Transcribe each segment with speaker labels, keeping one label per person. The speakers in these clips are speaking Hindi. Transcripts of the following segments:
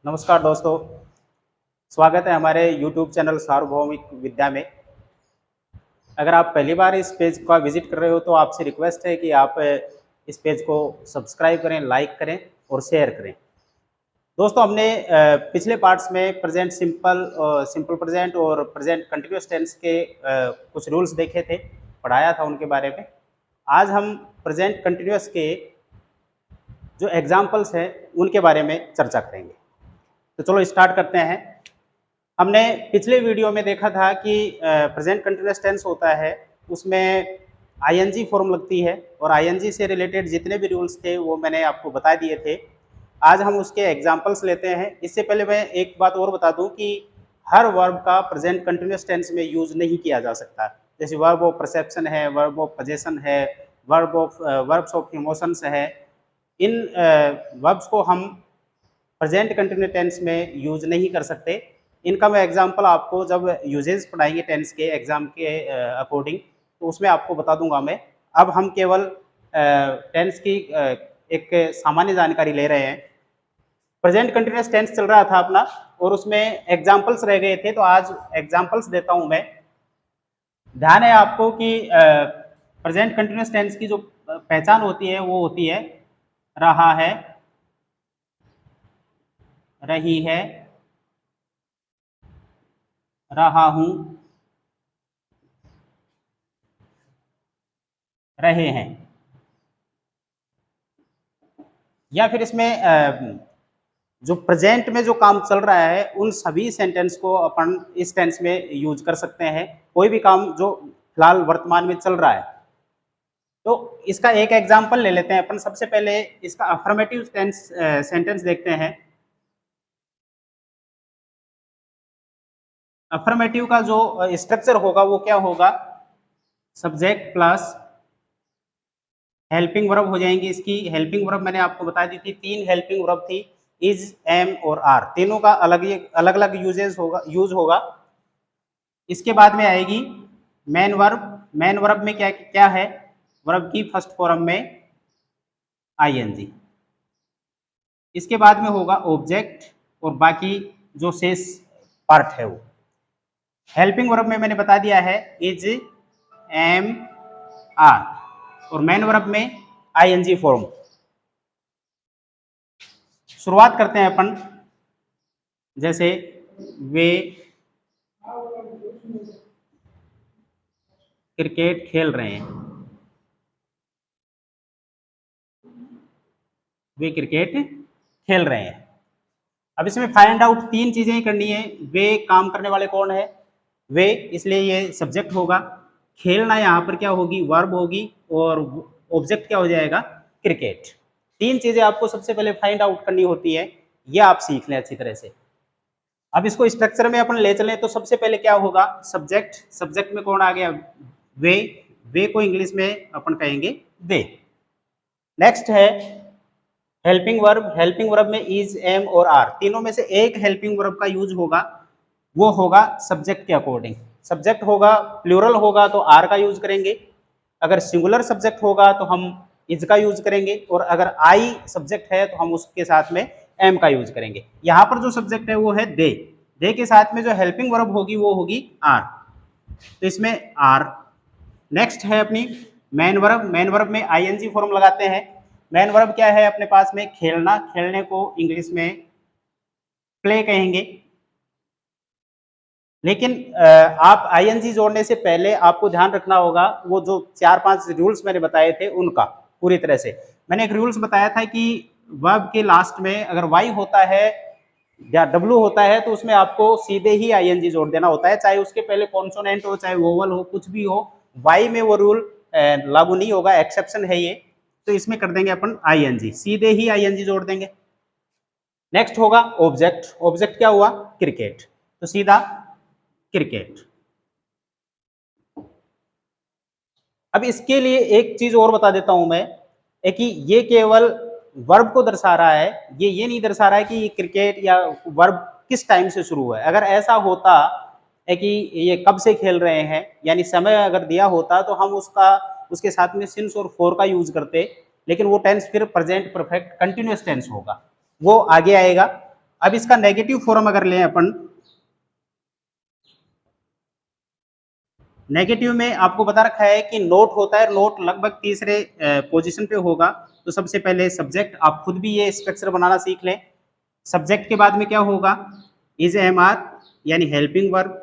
Speaker 1: नमस्कार दोस्तों, स्वागत है हमारे YouTube चैनल सार्वभौमिक विद्या में। अगर आप पहली बार इस पेज का विजिट कर रहे हो तो आपसे रिक्वेस्ट है कि आप इस पेज को सब्सक्राइब करें, लाइक करें और शेयर करें। दोस्तों हमने पिछले पार्ट्स में प्रेजेंट सिंपल सिंपल प्रेजेंट और प्रेजेंट कंटिन्यूअस टेंस के कुछ रूल्स देखे थे, पढ़ाया था उनके बारे में। आज हम प्रेजेंट कंटिन्यूअस के जो एग्जाम्पल्स हैं उनके बारे में चर्चा करेंगे। तो चलो स्टार्ट करते हैं। हमने पिछले वीडियो में देखा था कि प्रेजेंट कंटिन्यूअस टेंस होता है, उसमें आईएनजी फॉर्म लगती है और आईएनजी से रिलेटेड जितने भी रूल्स थे वो मैंने आपको बता दिए थे। आज हम उसके एग्जांपल्स लेते हैं। इससे पहले मैं एक बात और बता दूं कि हर वर्ब का प्रेजेंट कंटिन्यूअस टेंस में यूज नहीं किया जा सकता। जैसे वर्ब ऑफ परसेप्शन है, वर्ब ऑफ पोजेशन है, वर्ब्स ऑफ इमोशंस है। इन वर्ब्स को हम प्रेजेंट कंटिन्यूअस टेंस में यूज नहीं कर सकते। इनका मैं एग्जांपल आपको जब यूजेस पढ़ाएंगे टेंस के एग्जाम के अकॉर्डिंग, तो उसमें आपको बता दूंगा मैं। अब हम केवल टेंस की एक सामान्य जानकारी ले रहे हैं। प्रेजेंट कंटिन्यूअस टेंस चल रहा था अपना और उसमें एग्जांपल्स रह गए थे, तो आज एग्जांपल्स देता हूं मैं। ध्यान है आपको कि प्रेजेंट कंटिन्यूअस टेंस की जो पहचान होती है वो होती है रहा है, रही है, रहा हूं, रहे हैं। या फिर इसमें जो प्रेजेंट में जो काम चल रहा है उन सभी सेंटेंस को अपन इस टेंस में यूज कर सकते हैं। कोई भी काम जो फिलहाल वर्तमान में चल रहा है, तो इसका एक एग्जांपल ले लेते हैं अपन। सबसे पहले इसका अफर्मेटिव टेंस सेंटेंस देखते हैं। अफर्मेटिव का जो स्ट्रक्चर होगा वो क्या होगा? सब्जेक्ट प्लस हेल्पिंग वर्ब हो जाएंगी। इसकी हेल्पिंग वर्ब मैंने आपको बता दी थी, 3 हेल्पिंग वर्ब थी, इज, एम और आर। तीनों का अलग अलग यूज होगा। इसके बाद में आएगी मेन वर्ब। मेन वर्ब में क्या क्या है? वर्ब की फर्स्ट फॉर्म में आईएनजी। इसके बाद में होगा ऑब्जेक्ट और बाकी जो शेष पार्ट है वो। हेल्पिंग वर्ब में मैंने बता दिया है इज, एम, आर और मेन वर्ब में आईएनजी फॉर्म। शुरुआत करते हैं अपन। जैसे वे क्रिकेट खेल रहे हैं, वे क्रिकेट खेल रहे हैं। अब इसमें फाइंड आउट 3 चीजें करनी है। वे काम करने वाले कौन है? वे, इसलिए ये सब्जेक्ट होगा। खेलना यहाँ पर क्या होगी? वर्ब होगी। और ऑब्जेक्ट क्या हो जाएगा? क्रिकेट। 3 चीजें आपको सबसे पहले फाइंड आउट करनी होती है, ये आप सीख लें अच्छी तरह से। अब इसको स्ट्रक्चर में अपन ले चलें तो सबसे पहले क्या होगा? सब्जेक्ट। सब्जेक्ट में कौन आ गया? वे। वे को इंग्लिश में अपन कहेंगे दे। नेक्स्ट है हेल्पिंग वर्ब। हेल्पिंग वर्ब में इज, एम और आर, तीनों में से एक हेल्पिंग वर्ब का यूज होगा, वो होगा सब्जेक्ट के अकॉर्डिंग। सब्जेक्ट होगा प्लूरल होगा तो आर का यूज करेंगे, अगर सिंगुलर सब्जेक्ट होगा तो हम इज का यूज करेंगे, और अगर आई सब्जेक्ट है तो हम उसके साथ में एम का यूज करेंगे। यहाँ पर जो सब्जेक्ट है वो है दे। दे के साथ में जो हेल्पिंग वर्ब होगी वो होगी आर, तो इसमें आर। नेक्स्ट है अपनी मेन वर्ब। मेन वर्ब में आईएनजी फॉर्म लगाते हैं। मेन वर्ब क्या है अपने पास में? खेलना। खेलने को इंग्लिश में प्ले कहेंगे। लेकिन आप आईएनजी जोड़ने से पहले आपको ध्यान रखना होगा वो जो 4-5 रूल्स मैंने बताए थे उनका पूरी तरह से। मैंने एक रूल्स बताया था कि वर्ब के लास्ट में अगर वाई होता है या डब्ल्यू होता है तो उसमें आपको सीधे ही आईएनजी जोड़ देना होता है, चाहे उसके पहले कॉन्सोनेंट हो, चाहे वोवल हो, कुछ भी हो। वाई में वो रूल लागू नहीं होगा, एक्सेप्शन है ये। तो इसमें कर देंगे अपन आईएनजी, सीधे ही आईएनजी जोड़ देंगे। नेक्स्ट होगा ऑब्जेक्ट। ऑब्जेक्ट क्या हुआ? क्रिकेट, तो सीधा क्रिकेट। अब इसके लिए एक चीज और बता देता हूं मैं, कि ये केवल वर्ब को दर्शा रहा है, ये नहीं दर्शा रहा है कि ये क्रिकेट या वर्ब किस टाइम से शुरू हुआ है। अगर ऐसा होता है कि ये कब से खेल रहे हैं, यानी समय अगर दिया होता तो हम उसके साथ में सिंस और फॉर का यूज करते, लेकिन वो टेंस फिर प्रेजेंट परफेक्ट कंटिन्यूअस टेंस होगा, वो आगे आएगा। अब इसका नेगेटिव फॉर्म अगर लें अपन, नेगेटिव में आपको बता रखा है कि नोट होता है, नोट लगभग तीसरे पोजीशन पे होगा। तो सबसे पहले सब्जेक्ट, आप खुद भी ये स्ट्रक्चर बनाना सीख लें। सब्जेक्ट के बाद में क्या होगा, इज एम आर यानी हेल्पिंग वर्ब।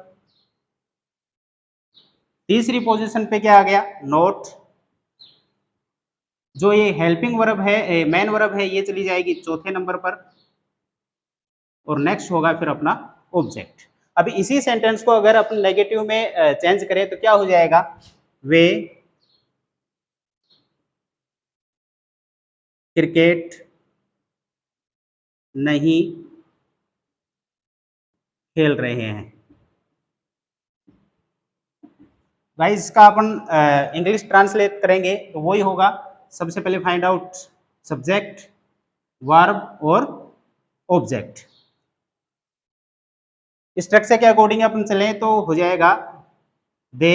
Speaker 1: तीसरी पोजीशन पे क्या आ गया, नोट। जो ये हेल्पिंग वर्ब है, मेन वर्ब है, ये चली जाएगी चौथे नंबर पर, और नेक्स्ट होगा फिर अपना ऑब्जेक्ट। अभी इसी सेंटेंस को अगर अपन नेगेटिव में चेंज करें तो क्या हो जाएगा, वे क्रिकेट नहीं खेल रहे हैं। गाइस इसका अपन इंग्लिश ट्रांसलेट करेंगे तो वही होगा, सबसे पहले फाइंड आउट सब्जेक्ट, वर्ब और ऑब्जेक्ट। स्ट्रक्चर के अकॉर्डिंग अपन चलें तो हो जाएगा दे,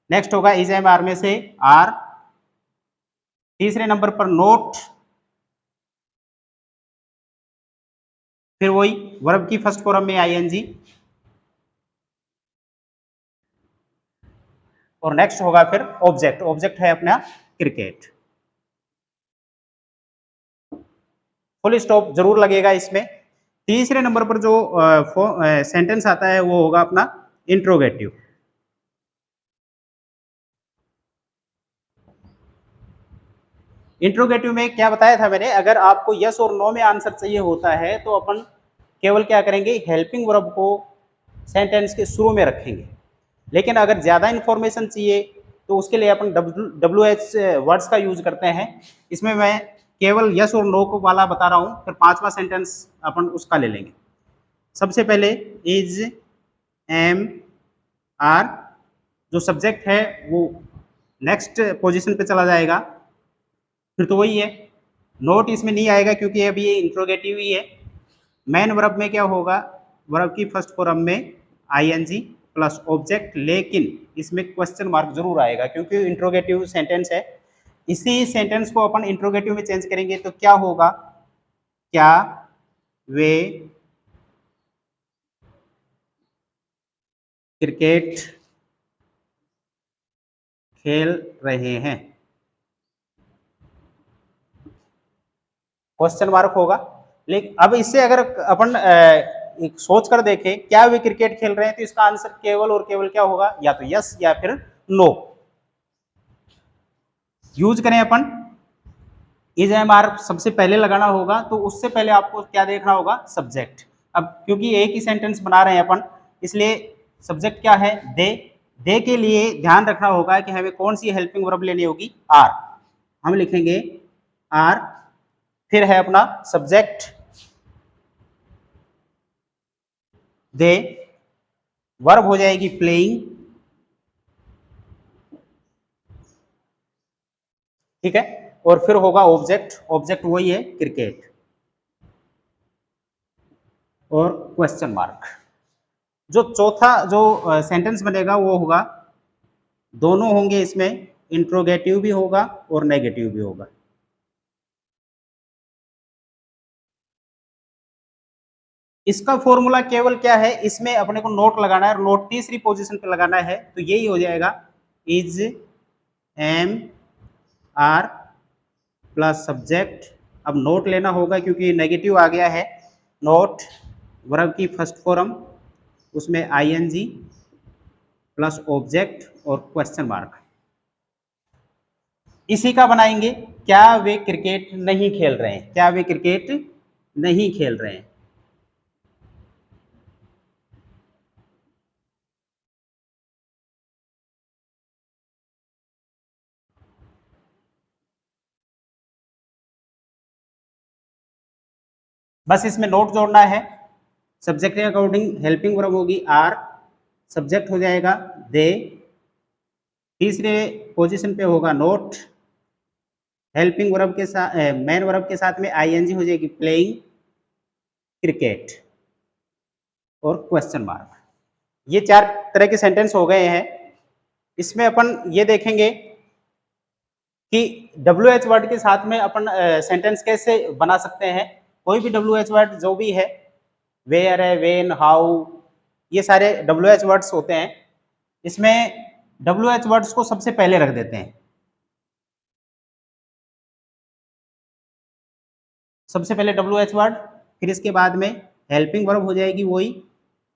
Speaker 1: नेक्स्ट होगा इज एम आर में से आर, तीसरे नंबर पर नोट, फिर वही वर्ब की फर्स्ट फॉर्म में आईएनजी, और नेक्स्ट होगा फिर ऑब्जेक्ट। ऑब्जेक्ट है अपना क्रिकेट। फुल स्टॉप जरूर लगेगा इसमें। तीसरे नंबर पर जो सेंटेंस आता है वो होगा अपना इंट्रोगेटिव। इंट्रोगेटिव में क्या बताया था मैंने, अगर आपको यस और नो में आंसर चाहिए होता है तो अपन केवल क्या करेंगे, हेल्पिंग वर्ब को सेंटेंस के शुरू में रखेंगे। लेकिन अगर ज़्यादा इंफॉर्मेशन चाहिए तो उसके लिए अपन WH वर्ड्स का यूज करते हैं। इसमें मैं केवल यस और नो को वाला बता रहा हूँ, फिर पांचवा सेंटेंस अपन उसका ले लेंगे। सबसे पहले इज एम आर, जो सब्जेक्ट है वो नेक्स्ट पोजीशन पे चला जाएगा, फिर तो वही है, नोट इसमें नहीं आएगा क्योंकि अभी ये इंट्रोगेटिव ही है। मेन वर्ब में क्या होगा, वर्ब की फर्स्ट फॉर्म में आईएनजी प्लस ऑब्जेक्ट, लेकिन इसमें क्वेश्चन मार्क जरूर आएगा क्योंकि इंट्रोगेटिव सेंटेंस है। इसी सेंटेंस को अपन इंट्रोगेटिव में चेंज करेंगे तो क्या होगा, क्या वे क्रिकेट खेल रहे हैं, क्वेश्चन मार्क होगा। लेकिन अब इससे अगर अपन एक सोच कर देखें क्या वे क्रिकेट खेल रहे हैं तो इसका आंसर केवल और केवल क्या होगा, या तो यस या फिर नो। यूज करें अपन इज एम आर सबसे पहले लगाना होगा, तो उससे पहले आपको क्या देखना होगा, सब्जेक्ट। अब क्योंकि एक ही सेंटेंस बना रहे हैं अपन, इसलिए सब्जेक्ट क्या है, दे के लिए ध्यान रखना होगा कि हमें कौन सी हेल्पिंग वर्ब लेनी होगी, आर। हम लिखेंगे आर, फिर है अपना सब्जेक्ट दे, वर्ब हो जाएगी प्लेइंग, ठीक है, और फिर होगा ऑब्जेक्ट। ऑब्जेक्ट वही है क्रिकेट, और क्वेश्चन मार्क। जो चौथा जो सेंटेंस बनेगा वो होगा, दोनों होंगे इसमें, इंट्रोगेटिव भी होगा और नेगेटिव भी होगा। इसका फॉर्मूला केवल क्या है, इसमें अपने को नोट लगाना है, नोट तीसरी पोजीशन पे लगाना है, तो यही हो जाएगा is am are plus subject. अब नोट लेना होगा क्योंकि नेगेटिव आ गया है, नोट वर्ब की फर्स्ट फॉर्म, उसमें आईएनजी प्लस ऑब्जेक्ट और क्वेश्चन मार्क। इसी का बनाएंगे, क्या वे क्रिकेट नहीं खेल रहे हैं, क्या वे क्रिकेट नहीं खेल रहे हैं। बस इसमें नोट जोड़ना है। सब्जेक्ट के अकॉर्डिंग हेल्पिंग वर्ब होगी आर, सब्जेक्ट हो जाएगा दे, तीसरे पोजीशन पे होगा नोट, हेल्पिंग वर्ब के साथ मेन वर्ब के साथ में आईएनजी हो जाएगी प्लेइंग क्रिकेट और क्वेश्चन मार्क। ये चार तरह के सेंटेंस हो गए हैं। इसमें अपन ये देखेंगे कि WH वर्ड के साथ में अपन सेंटेंस कैसे बना सकते हैं। कोई भी WH वर्ड जो भी है वेयर है, वेन, हाउ, ये सारे WH वर्ड्स होते हैं। इसमें WH वर्ड्स को सबसे पहले रख देते हैं। सबसे पहले WH वर्ड, फिर इसके बाद में हेल्पिंग वर्ब हो जाएगी वही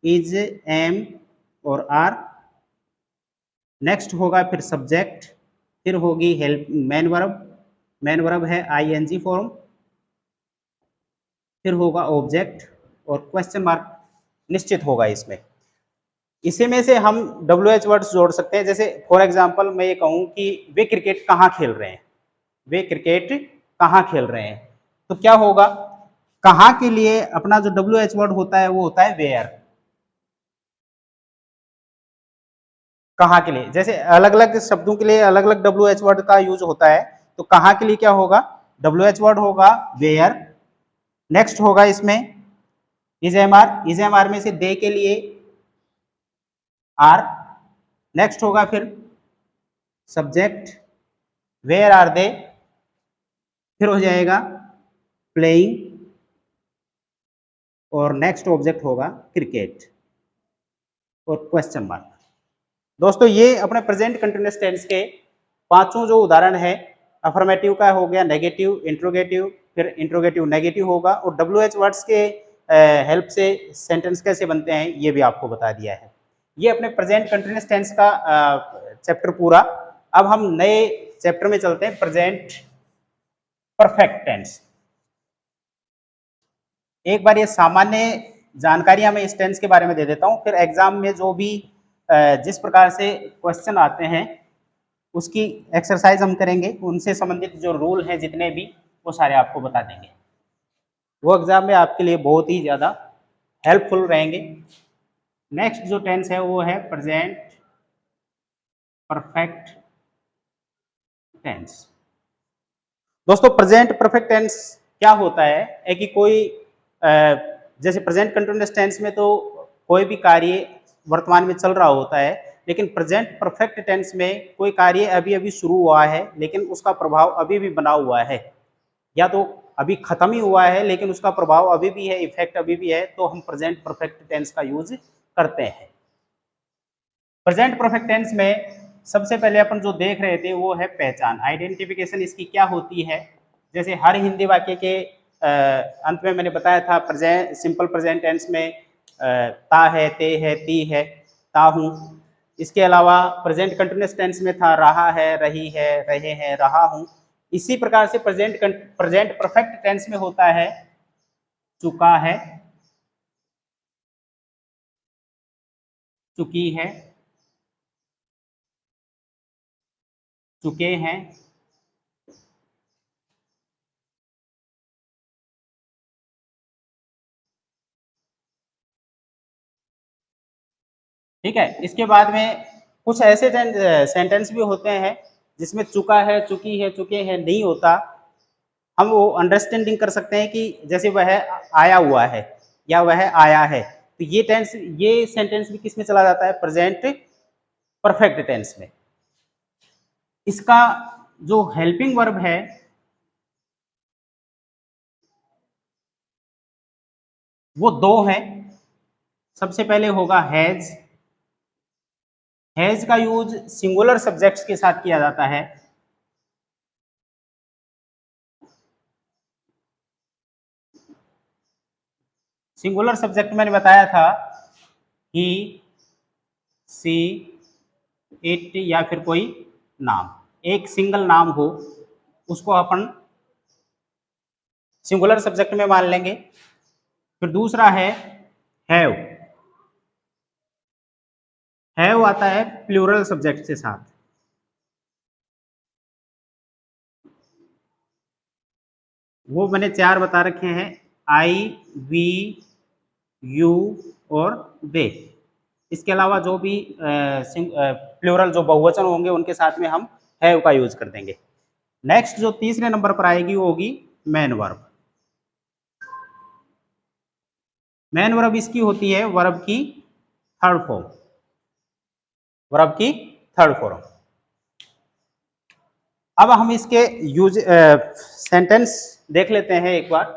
Speaker 1: इज, एम और आर। नेक्स्ट होगा फिर सब्जेक्ट, फिर होगी help main verb, main verb है ING फॉर्म, फिर होगा ऑब्जेक्ट और क्वेश्चन मार्क निश्चित होगा इसमें। इसी में से हम WH वर्ड्स जोड़ सकते हैं। जैसे फॉर एग्जांपल मैं ये कहूँ कि वे क्रिकेट कहाँ खेल रहे हैं, वे क्रिकेट कहाँ खेल रहे हैं, तो क्या होगा, कहाँ के लिए अपना जो WH वर्ड होता है वो होता है वेयर। कहाँ के लिए, जैसे अलग अलग शब्दों के लिए अलग अलग WH वर्ड का यूज होता है, तो कहाँ के लिए क्या होगा, WH वर्ड होगा वेयर। नेक्स्ट होगा इसमें is am are, is am are में से दे के लिए आर। नेक्स्ट होगा फिर सब्जेक्ट, वेयर आर दे, फिर हो जाएगा प्लेइंग, और नेक्स्ट ऑब्जेक्ट होगा क्रिकेट और क्वेश्चन मार्क। दोस्तों ये अपने प्रेजेंट कंटिन्यूअस टेंस के पांचों जो उदाहरण है, अफर्मेटिव का हो गया, नेगेटिव, इंट्रोगेटिव, फिर इंट्रोगेटिव नेगेटिव होगा, और WH वर्ड्स के हेल्प से सेंटेंस कैसे बनते हैं ये भी आपको बता दिया है। ये अपने प्रेजेंट कंटिन्यूअस टेंस का चैप्टर पूरा। अब हम नए चैप्टर में चलते हैं, प्रेजेंट परफेक्ट टेंस। एक बार ये सामान्य जानकारियां मैं इस टेंस के बारे में दे देता हूं, फिर एग्जाम में जो भी जिस प्रकार से क्वेश्चन आते हैं उसकी एक्सरसाइज हम करेंगे, उनसे संबंधित जो रूल हैं जितने भी वो सारे आपको बता देंगे, वो एग्जाम में आपके लिए बहुत ही ज़्यादा हेल्पफुल रहेंगे। नेक्स्ट जो टेंस है वो है प्रेजेंट परफेक्ट टेंस। दोस्तों प्रेजेंट परफेक्ट टेंस क्या होता है कि कोई जैसे प्रेजेंट कंटिन्यूअस टेंस में तो कोई भी कार्य वर्तमान में चल रहा होता है, लेकिन प्रेजेंट परफेक्ट टेंस में कोई कार्य अभी अभी शुरू हुआ है लेकिन उसका प्रभाव अभी भी बना हुआ है, या तो अभी खत्म ही हुआ है लेकिन उसका प्रभाव अभी भी है, इफेक्ट अभी भी है, तो हम प्रेजेंट परफेक्ट टेंस का यूज करते हैं। प्रेजेंट परफेक्ट टेंस में सबसे पहले अपन जो देख रहे थे वो है पहचान, आइडेंटिफिकेशन इसकी क्या होती है। जैसे हर हिंदी वाक्य के अंत में मैंने बताया था प्रेजेंट सिंपल प्रेजेंट टेंस में ता है, ते है, ती है, ता हूँ। इसके अलावा प्रेजेंट कंटिन्यूअस टेंस में था रहा है, रही है, रहे हैं, रहा हूँ। इसी प्रकार से प्रेजेंट परफेक्ट टेंस में होता है चुका है, चुकी है, चुके हैं, ठीक है। इसके बाद में कुछ ऐसे सेंटेंस भी होते हैं जिसमें चुका है, चुकी है, चुके हैं नहीं होता, हम वो अंडरस्टैंडिंग कर सकते हैं कि जैसे वह आया हुआ है या वह आया है, तो ये सेंटेंस भी किस में चला जाता है, प्रेजेंट परफेक्ट टेंस में। इसका जो हेल्पिंग वर्ब है वो दो है। सबसे पहले होगा हैज, हैज का यूज सिंगुलर सब्जेक्ट्स के साथ किया जाता है। सिंगुलर सब्जेक्ट मैंने बताया था ही, सी, इट, या फिर कोई नाम, एक सिंगल नाम हो उसको अपन सिंगुलर सब्जेक्ट में मान लेंगे। फिर दूसरा है हैव, हैव आता है प्लूरल सब्जेक्ट के साथ। वो मैंने चार बता रखे हैं, आई, वी, यू और दे। इसके अलावा जो भी प्लूरल जो बहुवचन होंगे उनके साथ में हम हैव का यूज कर देंगे। नेक्स्ट जो तीसरे नंबर पर आएगी वो होगी मेन वर्ब। मेन वर्ब इसकी होती है वर्ब की थर्ड फॉर्म, वर्ब की थर्ड फॉर्म। अब हम इसके यूज सेंटेंस देख लेते हैं एक बार।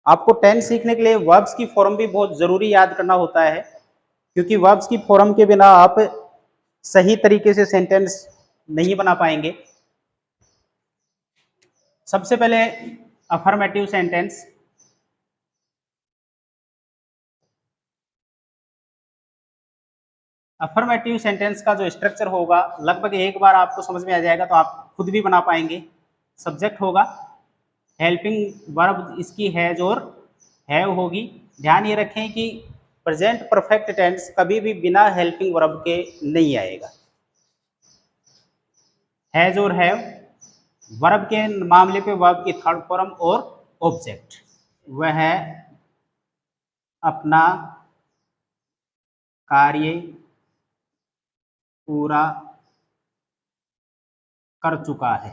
Speaker 1: आपको टेंस सीखने के लिए वर्ब्स की फॉर्म भी बहुत जरूरी याद करना होता है, क्योंकि वर्ब्स की फॉर्म के बिना आप सही तरीके से सेंटेंस नहीं बना पाएंगे। सबसे पहले अफर्मेटिव सेंटेंस। अफर्मेटिव सेंटेंस का जो स्ट्रक्चर होगा लगभग एक बार आपको समझ में आ जाएगा तो आप खुद भी बना पाएंगे। सब्जेक्ट होगा, हेल्पिंग वर्ब इसकी हैज और हैव होगी। ध्यान ये रखें कि प्रेजेंट परफेक्ट टेंस कभी भी बिना हेल्पिंग वर्ब के नहीं आएगा। हैज और हैव, वर्ब के मामले पे वर्ब की थर्ड फॉर्म और ऑब्जेक्ट। वह अपना कार्य पूरा कर चुका है।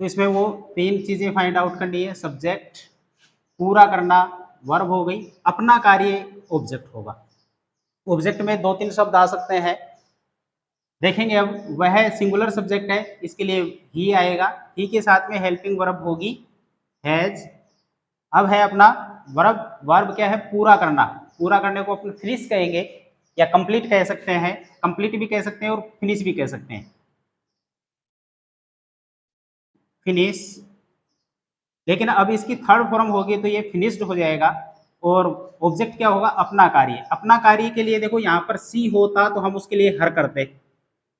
Speaker 1: तो इसमें वो तीन चीजें फाइंड आउट करनी है। सब्जेक्ट, पूरा करना वर्ब हो गई, अपना कार्य ऑब्जेक्ट होगा। ऑब्जेक्ट में दो तीन शब्द आ सकते हैं, देखेंगे अब। वह सिंगुलर सब्जेक्ट है, इसके लिए ही आएगा। ही के साथ में हेल्पिंग वर्ब होगी हैज। अब है अपना वर्ब, वर्ब क्या है? पूरा करना। पूरा करने को अपन फिनिश कहेंगे या कंप्लीट कह सकते हैं। कंप्लीट भी कह सकते हैं और फिनिश भी कह सकते हैं। फिनिश, लेकिन अब इसकी थर्ड फॉर्म होगी तो ये फिनिश्ड हो जाएगा। और ऑब्जेक्ट क्या होगा? अपना कार्य। अपना कार्य के लिए देखो, यहाँ पर सी होता तो हम उसके लिए हर करते,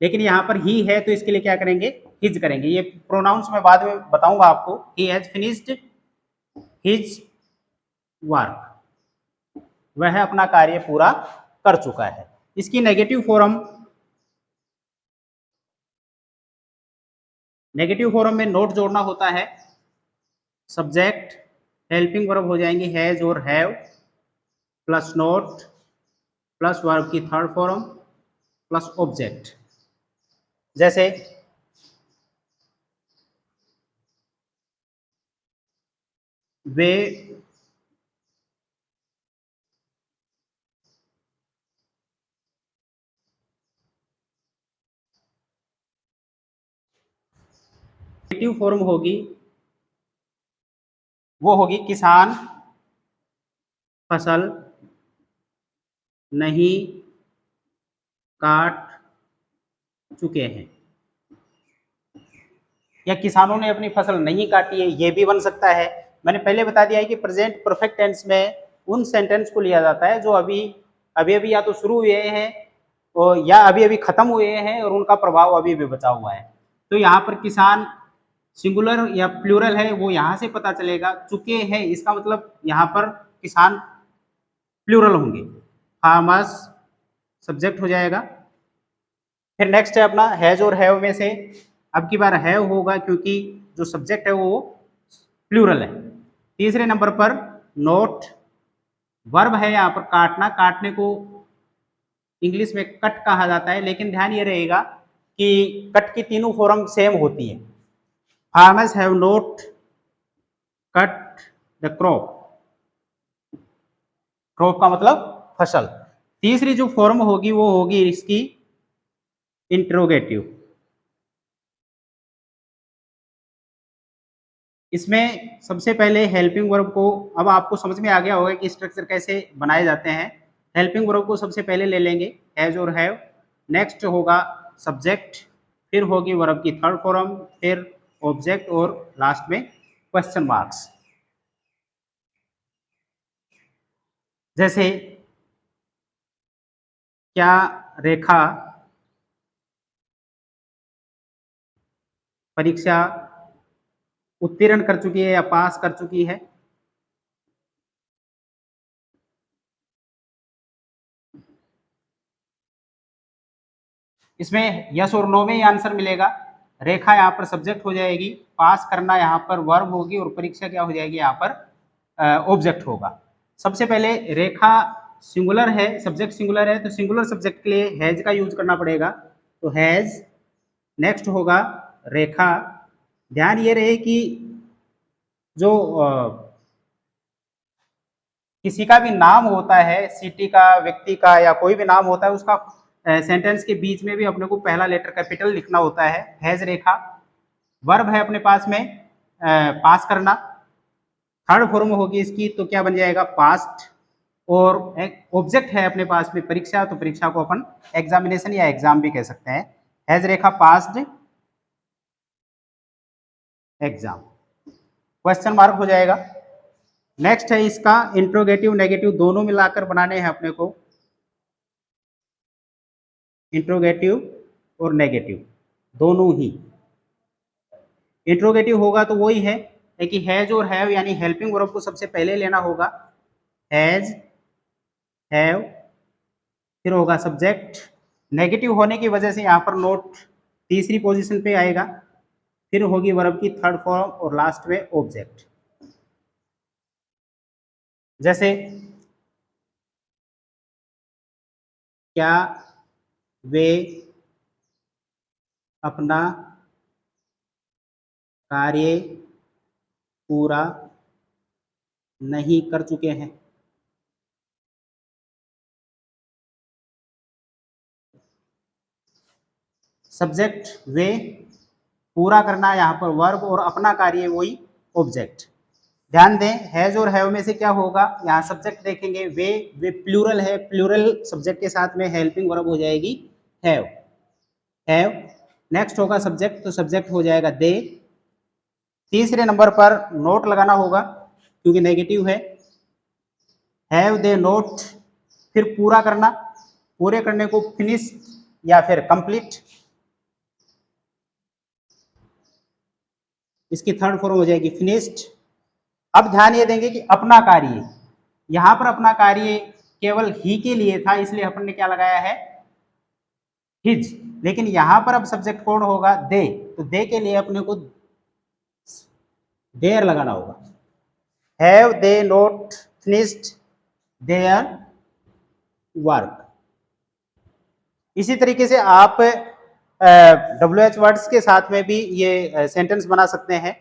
Speaker 1: लेकिन यहाँ पर ही है तो इसके लिए क्या करेंगे? हिज करेंगे। ये प्रोनाउंस मैं बाद में बताऊंगा आपको। He has finished his work, वह अपना कार्य पूरा कर चुका है। इसकी नेगेटिव फॉर्म, नेगेटिव फॉर्म में नोट जोड़ना होता है। सब्जेक्ट, हेल्पिंग वर्ब हो जाएंगे हैज और have, plus note, plus verb की थर्ड फॉर्म, प्लस ऑब्जेक्ट। जैसे वे नेगेटिव फॉर्म होगी, वो होगी किसान फसल नहीं काट चुके हैं, या किसानों ने अपनी फसल नहीं काटी है, ये भी बन सकता है। मैंने पहले बता दिया है कि प्रेजेंट परफेक्ट टेंस में उन सेंटेंस को लिया जाता है जो अभी अभी या तो शुरू हुए हैं और या अभी अभी खत्म हुए हैं और उनका प्रभाव अभी भी बचा हुआ है। तो यहाँ पर किसान सिंगुलर या प्लूरल है वो यहाँ से पता चलेगा। चुके हैं इसका मतलब यहाँ पर किसान प्लूरल होंगे। फार्मर्स सब्जेक्ट हो जाएगा। फिर नेक्स्ट है अपना हैज और हैव में से अब की बार हैव होगा क्योंकि जो सब्जेक्ट है वो प्लूरल है। तीसरे नंबर पर नोट, वर्ब है यहाँ पर काटना। काटने को इंग्लिश में कट कहा जाता है, लेकिन ध्यान ये रहेगा कि कट की तीनों फॉर्म सेम होती है। Farmers have note cut the crop, crop का मतलब फसल। तीसरी जो फॉर्म होगी वो होगी इसकी इंट्रोगेटिव। इसमें सबसे पहले हेल्पिंग वर्ब को, अब आपको समझ में आ गया होगा कि स्ट्रक्चर कैसे बनाए जाते हैं। हेल्पिंग वर्ब को सबसे पहले ले लेंगे हैज और हैव, नेक्स्ट होगा सब्जेक्ट, फिर होगी वर्ब की थर्ड फॉर्म, फिर ऑब्जेक्ट और लास्ट में क्वेश्चन मार्क्स। जैसे क्या रेखा परीक्षा उत्तीर्ण कर चुकी है या पास कर चुकी है? इसमें यस और नो में ही आंसर मिलेगा। रेखा यहाँ पर सब्जेक्ट हो जाएगी, पास करना यहाँ पर वर्ब होगी और परीक्षा क्या हो जाएगी? यहाँ पर ऑब्जेक्ट होगा। सबसे पहले रेखा सिंगुलर है, सब्जेक्ट सिंगुलर है, तो सिंगुलर सब्जेक्ट के लिए हैज का यूज करना पड़ेगा, तो हैज। नेक्स्ट होगा रेखा। ध्यान ये रहे कि जो किसी का भी नाम होता है, सिटी का, व्यक्ति का या कोई भी नाम होता है, उसका सेंटेंस के बीच में भी अपने को पहला लेटर कैपिटल लिखना होता है। Has Rekha. वर्ब है अपने पास में पास करना। थर्ड फॉर्म होगी इसकी तो क्या बन जाएगा, पास्ट। और एक ऑब्जेक्ट है अपने पास में परीक्षा, तो परीक्षा को अपन एग्जामिनेशन या एग्जाम भी कह सकते हैं। Has Rekha passed exam, question mark हो जाएगा। नेक्स्ट है इसका इंट्रोगेटिव नेगेटिव दोनों मिलाकर बनाने हैं अपने को, इंट्रोगेटिव और नेगेटिव दोनों ही। इंट्रोगेटिव होगा तो वही है कि हैज और हैव यानी हेल्पिंग वर्ब को सबसे पहले लेना होगा, हैज हैव, फिर होगा सब्जेक्ट। नेगेटिव होने की वजह से यहाँ पर नोट तीसरी पोजीशन पे आएगा, फिर होगी वर्ब की थर्ड फॉर्म और लास्ट में ऑब्जेक्ट। जैसे क्या वे अपना कार्य पूरा नहीं कर चुके हैं। सब्जेक्ट वे, पूरा करना यहाँ पर वर्ब और अपना कार्य वही ऑब्जेक्ट। ध्यान दें हैज और हैव में से क्या होगा, यहाँ सब्जेक्ट देखेंगे वे प्लूरल है, प्लूरल सब्जेक्ट के साथ में हेल्पिंग वर्ब हो जाएगी हैव। नेक्स्ट होगा सब्जेक्ट, तो सब्जेक्ट हो जाएगा दे। तीसरे नंबर पर नोट लगाना होगा क्योंकि नेगेटिव है, हैव दे नोट। फिर पूरा करना, पूरे करने को फिनिश या फिर कंप्लीट, इसकी थर्ड फॉर्म हो जाएगी फिनिश्ड। अब ध्यान ये देंगे कि अपना कार्य, यहां पर अपना कार्य केवल ही के लिए था इसलिए अपन ने क्या लगाया है, हिज। लेकिन यहां पर अब सब्जेक्ट कौन होगा, दे, तो दे के लिए अपने को देयर लगाना होगा। Have they note finished their work. इसी तरीके से आप WH वर्ड्स के साथ में भी ये सेंटेंस बना सकते हैं।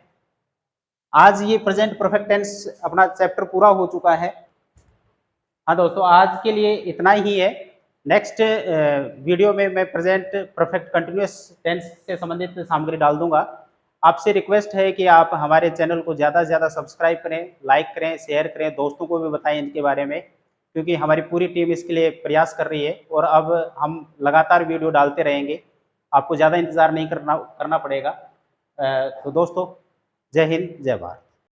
Speaker 1: आज ये प्रेजेंट परफेक्ट टेंस अपना चैप्टर पूरा हो चुका है। हाँ दोस्तों, आज के लिए इतना ही है। नेक्स्ट वीडियो में मैं प्रेजेंट परफेक्ट कंटिन्यूअस टेंस से संबंधित सामग्री डाल दूंगा। आपसे रिक्वेस्ट है कि आप हमारे चैनल को ज़्यादा से ज़्यादा सब्सक्राइब करें, लाइक करें, शेयर करें, दोस्तों को भी बताएं इनके बारे में, क्योंकि हमारी पूरी टीम इसके लिए प्रयास कर रही है और अब हम लगातार वीडियो डालते रहेंगे, आपको ज़्यादा इंतज़ार नहीं करना पड़ेगा। तो दोस्तों, जय हिंद, जय भारत।